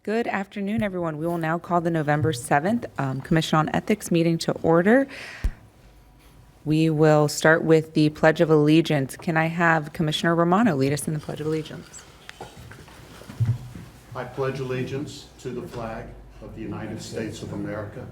Good afternoon, everyone. We will now call the November 7th Commission on Ethics meeting to order. We will start with the Pledge of Allegiance. Can I have Commissioner Romano lead us in the Pledge of Allegiance? I pledge allegiance to the flag of the United States of America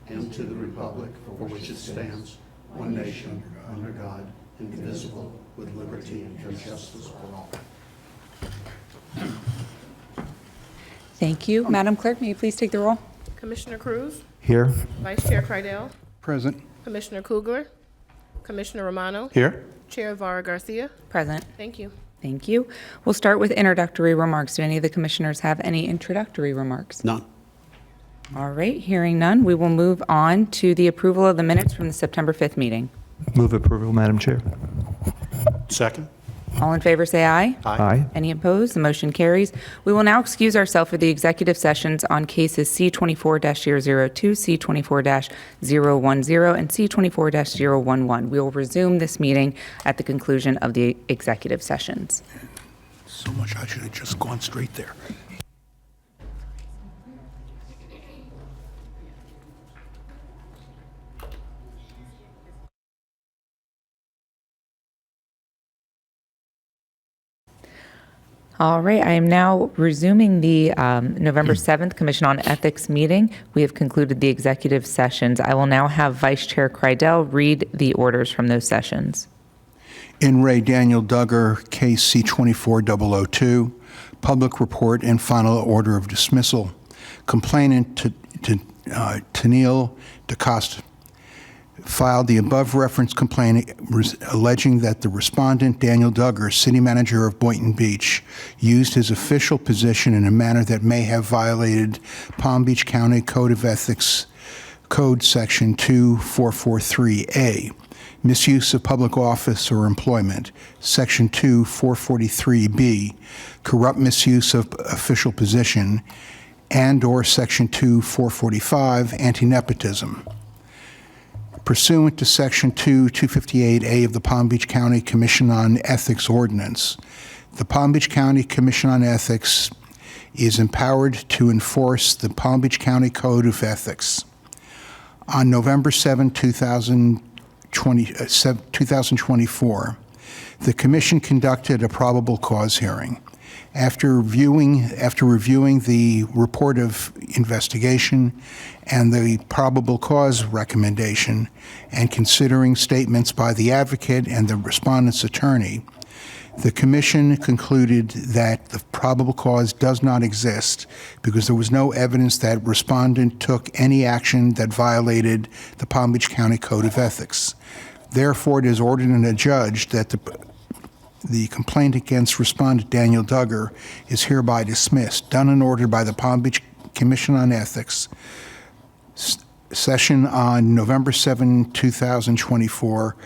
and to the republic for which it stands, one nation, under God, indivisible, with liberty and justice for all. Thank you. Madam Clerk, may you please take the roll? Commissioner Cruz, Here. Vice Chair Kreidel, Present. Commissioner Kugler, Commissioner Romano, Here. Chair Vara Garcia. Present. Thank you. Thank you. We'll start with introductory remarks. Do any of the commissioners have any introductory remarks? None. All right, hearing none, we will move on to the approval of the minutes from the September 5th meeting. Move approval, Madam Chair. Second? All in favor, say aye. Aye. Any opposed? The motion carries. We will now excuse ourselves for the executive sessions on cases C24-002, C24-010, and C24-011. We will resume this meeting at the conclusion of the executive sessions. So much I should have just gone straight there. All right, I am now resuming the November 7th Commission on Ethics meeting. We have concluded the executive sessions. I will now have Vice Chair Kreidel read the orders from those sessions. In Re Daniel Duggar, case C-24-002, public report and final order of dismissal. Complainant Tennille DeCosta filed the above referenced complaint alleging that the respondent, Daniel Duggar, city manager of Boynton Beach, used his official position in a manner that may have violated Palm Beach County Code of Ethics Code Section 2443A, misuse of public office or employment, Section 2443B, corrupt misuse of official position, and or Section 2445, anti-nepotism. Pursuant to Section 258A of the Palm Beach County Commission on Ethics Ordinance, the Palm Beach County Commission on Ethics is empowered to enforce the Palm Beach County Code of Ethics. On November 7, 2024, the Commission conducted a probable cause hearing. After reviewing the report of investigation and the probable cause recommendation, and considering statements by the advocate and the respondent's attorney, the Commission concluded that the probable cause does not exist because there was no evidence that respondent took any action that violated the Palm Beach County Code of Ethics. Therefore, it is ordered and adjudged that the complaint against respondent Daniel Duggar is hereby dismissed. Done and ordered by the Palm Beach Commission on Ethics. Session on November 7, 2024.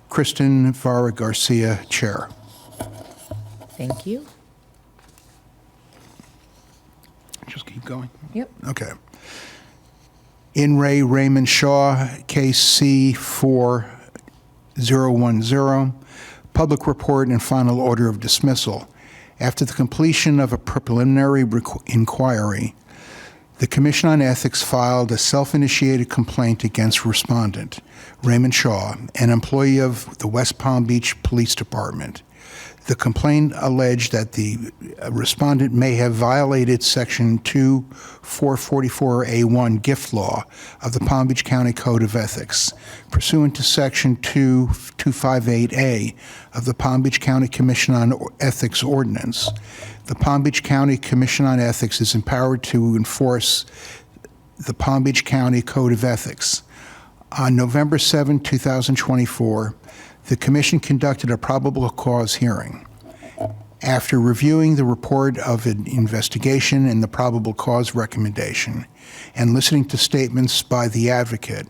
Kristen Vara Garcia, Chair. Thank you. Just keep going. Yep. Okay. In Re Raymond Shaw, case C4010, public report and final order of dismissal. After the completion of a preliminary inquiry, the Commission on Ethics filed a self-initiated complaint against respondent, Raymond Shaw, an employee of the West Palm Beach Police Department. The complaint alleged that the respondent may have violated Section 2444A1 gift law of the Palm Beach County Code of Ethics, pursuant to Section 2258A of the Palm Beach County Commission on Ethics Ordinance. The Palm Beach County Commission on Ethics is empowered to enforce the Palm Beach County Code of Ethics. On November 7, 2024, the Commission conducted a probable cause hearing. After reviewing the report of an investigation and the probable cause recommendation, and listening to statements by the advocate,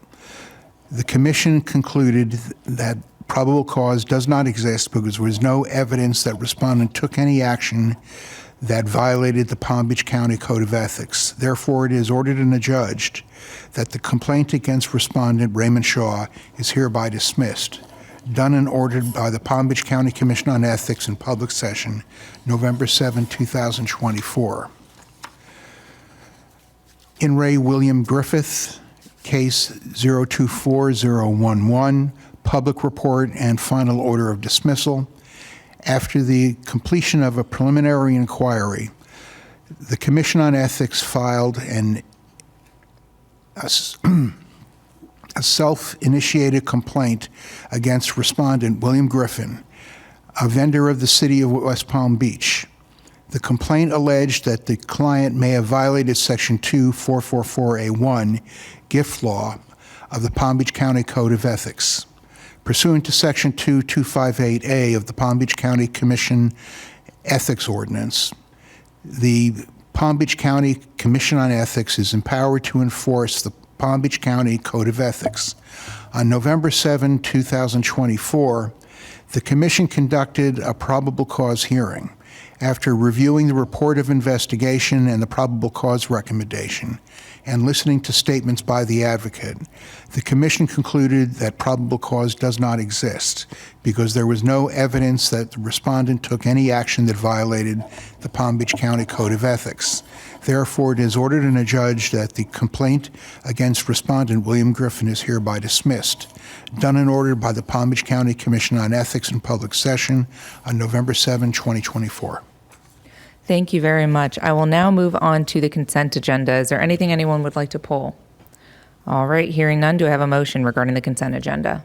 the Commission concluded that probable cause does not exist because there was no evidence that respondent took any action that violated the Palm Beach County Code of Ethics. Therefore, it is ordered and adjudged that the complaint against respondent Raymond Shaw is hereby dismissed. Done and ordered by the Palm Beach County Commission on Ethics in public session, November 7, 2024. In re William Griffith, case 024011, public report and final order of dismissal. After the completion of a preliminary inquiry, the Commission on Ethics filed a self-initiated complaint against respondent William Griffin, a vendor of the city of West Palm Beach. The complaint alleged that the client may have violated Section 2444A1, gift law, of the Palm Beach County Code of Ethics. Pursuant to Section 2258A of the Palm Beach County Commission Ethics Ordinance, the Palm Beach County Commission on Ethics is empowered to enforce the Palm Beach County Code of Ethics. On November 7, 2024, the Commission conducted a probable cause hearing. After reviewing the report of investigation and the probable cause recommendation and listening to statements by the advocate, the Commission concluded that probable cause does not exist because there was no evidence that the respondent took any action that violated the Palm Beach County Code of Ethics. Therefore, it is ordered and adjudged that the complaint against respondent William Griffin is hereby dismissed. Done and ordered by the Palm Beach County Commission on Ethics in public session on November 7, 2024. Thank you very much. I will now move on to the consent agenda. Is there anything anyone would like to pull? All right, hearing none, do I have a motion regarding the consent agenda?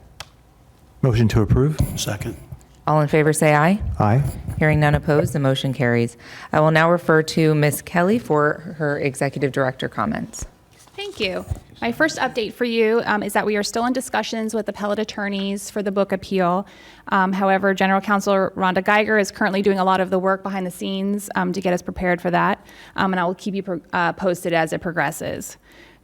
Motion to approve? Second. All in favor say aye. Aye. Hearing none opposed, the motion carries. I will now refer to Ms. Kelly for her executive director comments. Thank you. My first update for you is that we are still in discussions with appellate attorneys for the book appeal. However, General Counsel Rhonda Geiger is currently doing a lot of the work behind the scenes to get us prepared for that, and I will keep you posted as it progresses.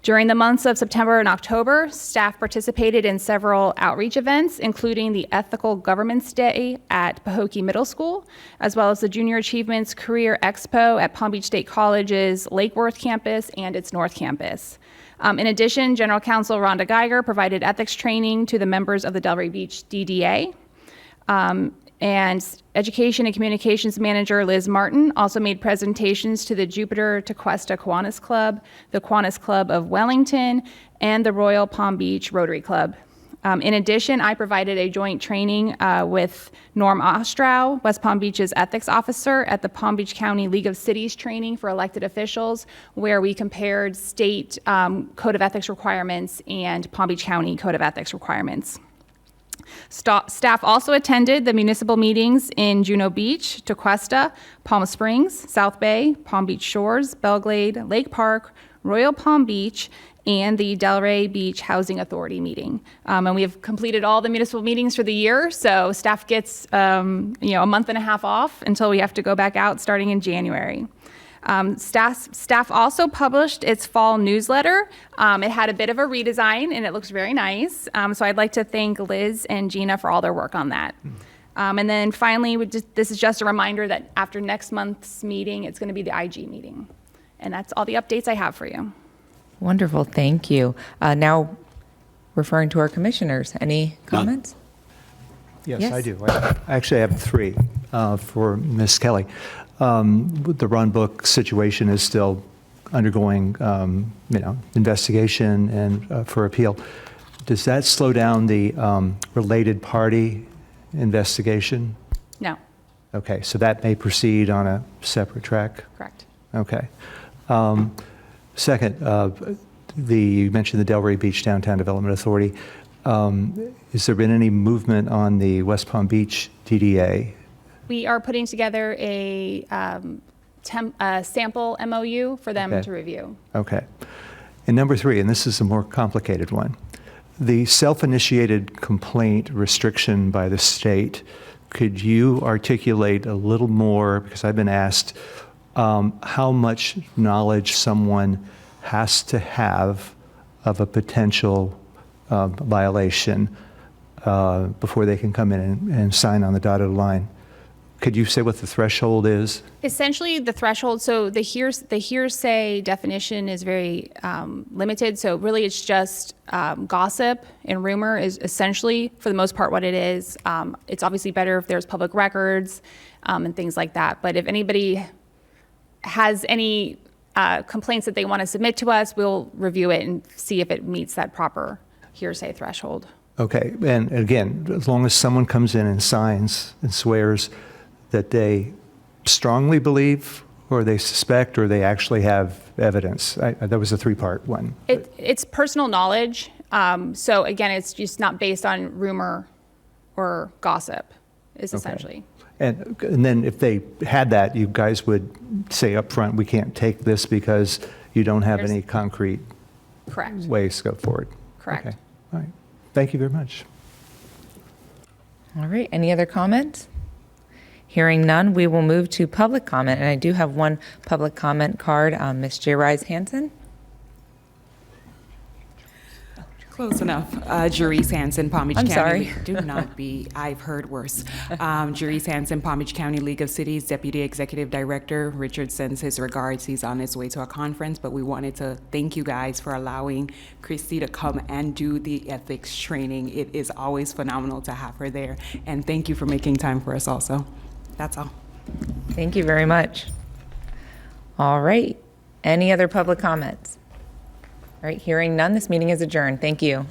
During the months of September and October, staff participated in several outreach events, including the Ethical Government's Day at Pahokee Middle School, as well as the Junior Achievements Career Expo at Palm Beach State College's Lake Worth campus and its North campus. In addition, General Counsel Rhonda Geiger provided ethics training to the members of the Delray Beach DDA. And Education and Communications Manager Liz Martin also made presentations to the Jupiter to Cuesta Kiwanis Club, the Kiwanis Club of Wellington, and the Royal Palm Beach Rotary Club. In addition, I provided a joint training with Norm Ostrow, West Palm Beach's ethics officer, at the Palm Beach County League of Cities training for elected officials, where we compared state code of ethics requirements and Palm Beach County code of ethics requirements. Staff also attended the municipal meetings in Juno Beach, Tequesta, Palm Springs, South Bay, Palm Beach Shores, Belglade, Lake Park, Royal Palm Beach, and the Delray Beach Housing Authority meeting. And we have completed all the municipal meetings for the year, so staff gets a month and a half off until we have to go back out starting in January. Staff also published its fall newsletter. It had a bit of a redesign and it looks very nice. So I'd like to thank Liz and Gina for all their work on that. And then finally, this is just a reminder that after next month's meeting, it's going to be the IG meeting. And that's all the updates I have for you. Wonderful, thank you. Now, referring to our commissioners, any comments? Yes, Yes. I do. I actually have three for Ms. Kelly. The Run Book situation is still undergoing, investigation and for appeal. Does that slow down the related party investigation? No, Okay, so that may proceed on a separate track? correct. Okay. Second, you mentioned the Delray Beach Downtown Development Authority. Has there been any movement on the West Palm Beach DDA? We are putting together a sample MOU for them Okay. to review. Okay. And number three, and this is a more complicated one, the self-initiated complaint restriction by the state. Could you articulate a little more, because I've been asked, how much knowledge someone has to have of a potential violation before they can come in and sign on the dotted line? Could you say what the threshold is? Essentially, the threshold, so the hearsay definition is very limited. So really, it's just gossip and rumor is essentially, for the most part, what it is. It's obviously better if there's public records and things like that. But if anybody has any complaints that they want to submit to us, we'll review it and see if it meets that proper hearsay threshold. Okay, and again, as long as someone comes in and signs and swears that they strongly believe, or they suspect, or they actually have evidence. That was a three-part one. It's personal knowledge. So again, it's just not based on rumor or gossip, is essentially. And then if they had that, you guys would say up front, we can't take this because you don't have any concrete Correct. ways to go forward. Correct. Okay, all right. Thank you very much. All right, any other comments? Hearing none, we will move to public comment, and I do have one public comment card. Ms. J. Rise Hansen. Close enough. Jerice Hansen, Palm Beach I'm County. sorry. Do not be. I've heard worse. Jerice Hansen, Palm Beach County League of Cities Deputy Executive Director. Richard sends his regards. He's on his way to a conference, but we wanted to thank you guys for allowing Christy to come and do the ethics training. It is always phenomenal to have her there, and thank you for making time for us also. That's all. Thank you very much. All right, any other public comments? All right, hearing none, this meeting is adjourned. Thank you.